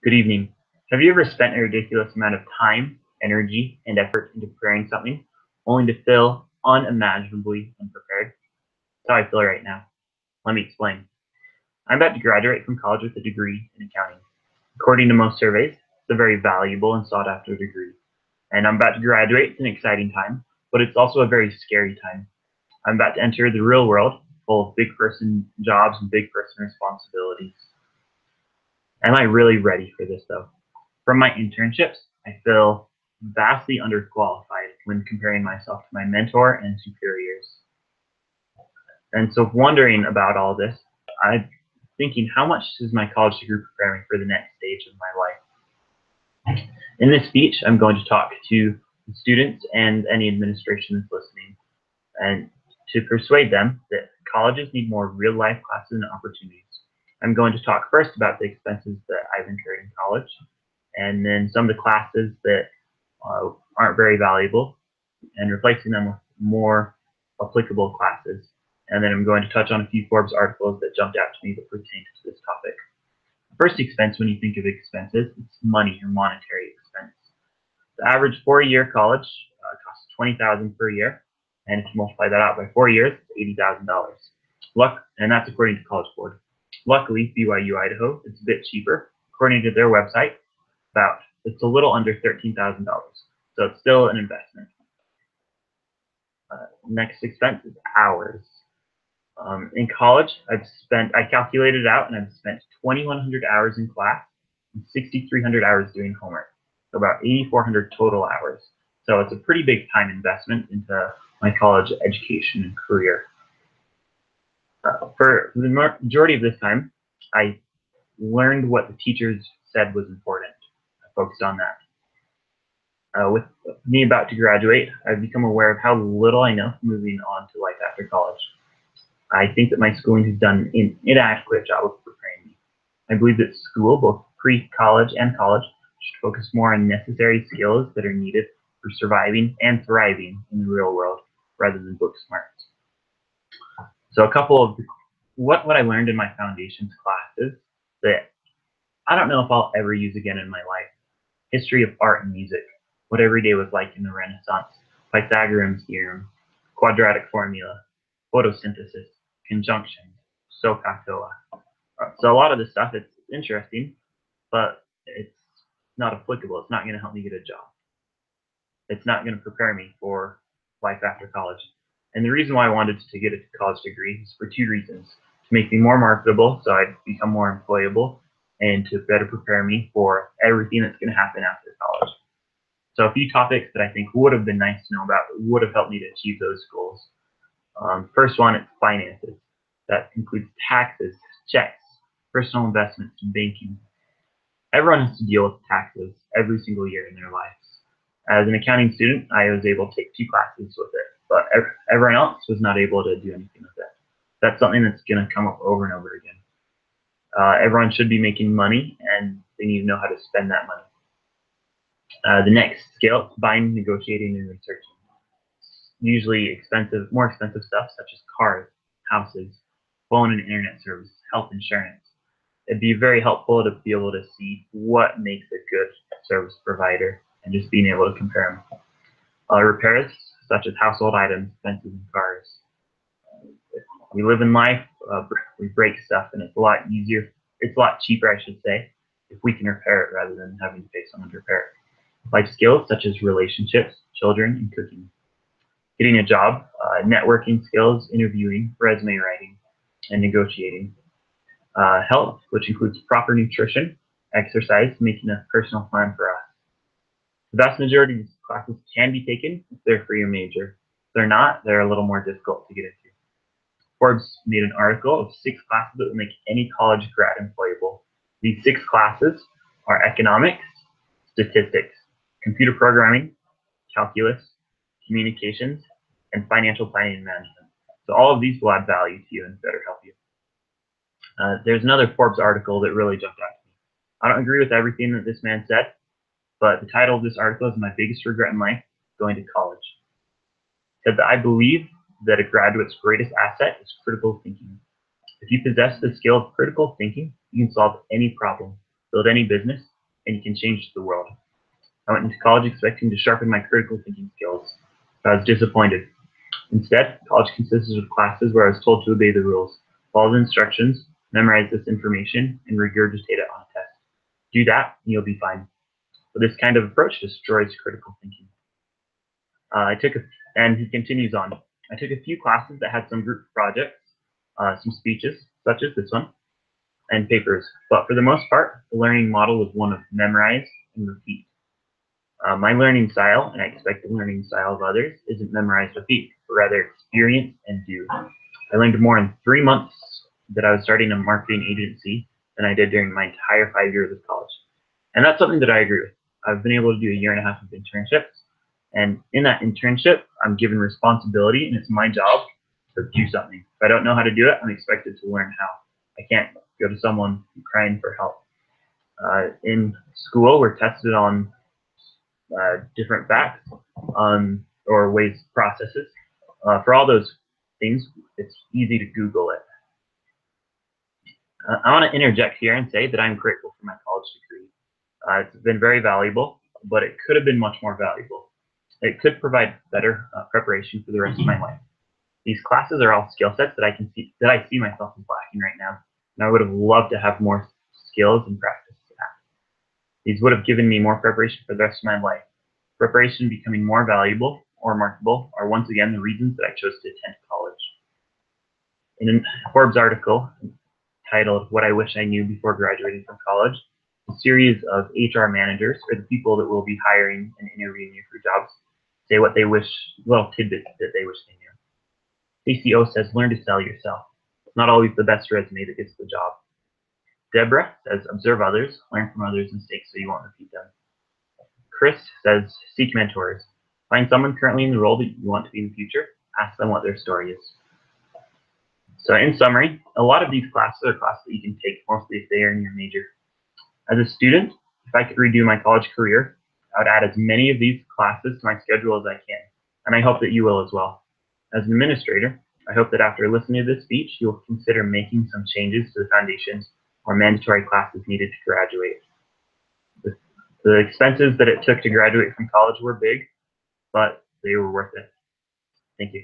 Good evening. Have you ever spent a ridiculous amount of time, energy, and effort into preparing something, only to feel unimaginably unprepared? That's how I feel right now. Let me explain. I'm about to graduate from college with a degree in accounting. According to most surveys, it's a very valuable and sought after degree. And I'm about to graduate. It's an exciting time, but it's also a very scary time. I'm about to enter the real world, full of big person jobs and big person responsibilities. Am I really ready for this, though? From my internships, I feel vastly underqualified when comparing myself to my mentor and superiors. And so, wondering about all this, I'm thinking, how much does my college degree prepare me for the next stage of my life? In this speech, I'm going to talk to the students and any administration that's listening, and to persuade them that colleges need more real-life classes and opportunities. I'm going to talk first about the expenses that I've incurred in college, and then some of the classes that aren't very valuable, and replacing them with more applicable classes. And then I'm going to touch on a few Forbes articles that jumped out to me that pertain to this topic. The first expense, when you think of expenses, it's money or monetary expense. The average 4-year college costs $20,000 per year, and if you multiply that out by 4 years, it's $80,000. And that's according to College Board. Luckily, BYU Idaho, it's a bit cheaper. According to their website, it's a little under $13,000. So it's still an investment. Next expense is hours. In college, I calculated it out, and I've spent 2,100 hours in class and 6,300 hours doing homework. So about 8,400 total hours. So it's a pretty big time investment into my college education and career. For the majority of this time, I learned what the teachers said was important. I focused on that. With me about to graduate, I've become aware of how little I know moving on to life after college. I think that my schooling has done an inadequate job of preparing me. I believe that school, both pre-college and college, should focus more on necessary skills that are needed for surviving and thriving in the real world, rather than book smarts. So a couple of what I learned in my foundations classes that I don't know if I'll ever use again in my life. History of art and music, what every day was like in the Renaissance, Pythagorean's theorem, quadratic formula, photosynthesis, conjunction, SOHCAHTOA. So a lot of this stuff, it's interesting, but it's not applicable. It's not going to help me get a job. It's not going to prepare me for life after college. And the reason why I wanted to get a college degree is for 2 reasons. To make me more marketable, so I'd become more employable, and to better prepare me for everything that's going to happen after college. So a few topics that I think would have been nice to know about that would have helped me to achieve those goals. First one, it's finances. That includes taxes, checks, personal investments, and banking. Everyone has to deal with taxes every single year in their lives. As an accounting student, I was able to take 2 classes with it, but everyone else was not able to do anything with it. That's something that's going to come up over and over again. Everyone should be making money, and they need to know how to spend that money. The next skill is buying, negotiating, and researching. Usually more expensive stuff such as cars, houses, phone and internet service, health insurance. It'd be very helpful to be able to see what makes a good service provider and just being able to compare them. Repairs such as household items, fences, and cars. We live in life, we break stuff, and it's a lot cheaper, I should say, if we can repair it rather than having to pay someone to repair it. Life skills such as relationships, children, and cooking. Getting a job, networking skills, interviewing, resume writing, and negotiating. Health, which includes proper nutrition, exercise, making a personal plan for us. The vast majority of these classes can be taken if they're for your major. If they're not, they're a little more difficult to get into. Forbes made an article of 6 classes that would make any college grad employable. These 6 classes are economics, statistics, computer programming, calculus, communications, and financial planning and management. So all of these will add value to you and better help you. There's another Forbes article that really jumped out to me. I don't agree with everything that this man said, but the title of this article is "My Biggest Regret in Life, Going to College." It said that I believe that a graduate's greatest asset is critical thinking. If you possess the skill of critical thinking, you can solve any problem, build any business, and you can change the world. I went into college expecting to sharpen my critical thinking skills, but I was disappointed. Instead, college consisted of classes where I was told to obey the rules, follow the instructions, memorize this information, and regurgitate it on a test. Do that, and you'll be fine. But this kind of approach destroys critical thinking. And he continues on. I took a few classes that had some group projects, some speeches, such as this one, and papers. But for the most part, the learning model was one of memorize and repeat. My learning style, and I expect the learning style of others, isn't memorize, repeat, but rather experience and do. I learned more in 3 months that I was starting a marketing agency than I did during my entire 5 years of college. And that's something that I agree with. I've been able to do a year and a half of internships. And in that internship, I'm given responsibility, and it's my job to do something. If I don't know how to do it, I'm expected to learn how. I can't go to someone crying for help. In school, we're tested on different facts or ways, processes. For all those things, it's easy to Google it. I want to interject here and say that I'm grateful for my college degree. It's been very valuable, but it could have been much more valuable. It could provide better preparation for the rest of my life. These classes are all skill sets that I see myself as lacking right now, and I would have loved to have more skills and practice to that. These would have given me more preparation for the rest of my life. Preparation becoming more valuable or marketable are once again the reasons that I chose to attend college. In a Forbes article titled "What I Wish I Knew Before Graduating from College," a series of HR managers, or the people that will be hiring and interviewing you for jobs, say what they wish, little tidbits that they wish they knew. CCO says, learn to sell yourself. It's not always the best resume that gets the job. Deborah says, observe others, learn from others' mistakes so you won't repeat them. Chris says, seek mentors. Find someone currently in the role that you want to be in the future. Ask them what their story is. So in summary, a lot of these classes are classes that you can take, mostly if they are in your major. As a student, if I could redo my college career, I would add as many of these classes to my schedule as I can, and I hope that you will as well. As an administrator, I hope that after listening to this speech, you will consider making some changes to the foundations or mandatory classes needed to graduate. The expenses that it took to graduate from college were big, but they were worth it. Thank you.